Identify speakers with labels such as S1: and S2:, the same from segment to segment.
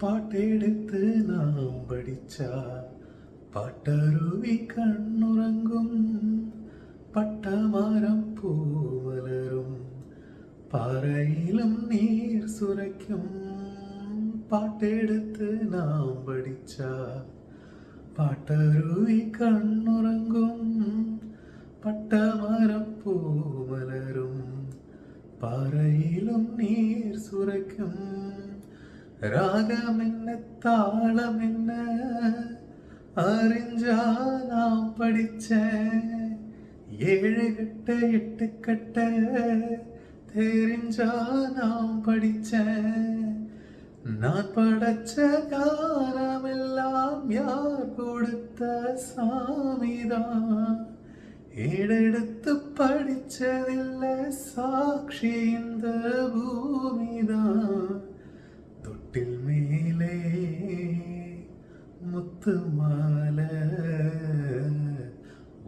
S1: பாட்டெடுத்து நாம் படிச்சா பாட்டருவி கண்ணுறங்கும், பட்டமரம் பூவலரும், பாறையிலும் நீர் சுரைக்கும். பாட்டெடுத்து நாம் படிச்சா பாட்டருவி கண்ணுறங்கும், பட்டமரம் பூவலரும், பாறையிலும் நீர் சுரைக்கும். ராகம் என்ன தாளம் என்ன அறிஞ்சா நாம் படிச்ச, 7 கட்ட 8 கட்ட தெரிஞ்சா நாம் படிச்ச. நான் படைச்ச காலமெல்லாம் யார் கொடுத்த சாமிதான், ஏடெடுத்து படிச்சதில்ல சாட்சி இந்த பூமிதான். தொட்டில் மேலே முத்து மாலை,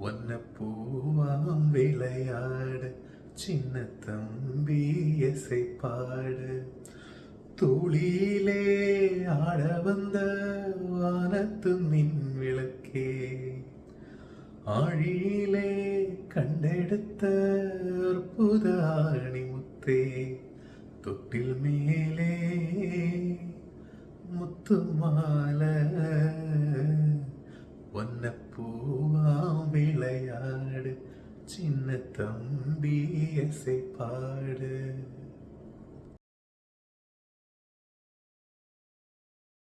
S1: ஒன்ன பூவாம் விளையாடு, சின்ன தம்பி எசை பாடு. தூளியிலே ஆட வந்த வானத்து மின் விளக்கே, ஆழியிலே கண்டெடுத்த அற்புத ஆணிமுத்தே. தொட்டில் மேலே முத்து மாலை, ஒன்ன பூவாம் விளையாடு, சின்ன தம்பி எசை பாடு.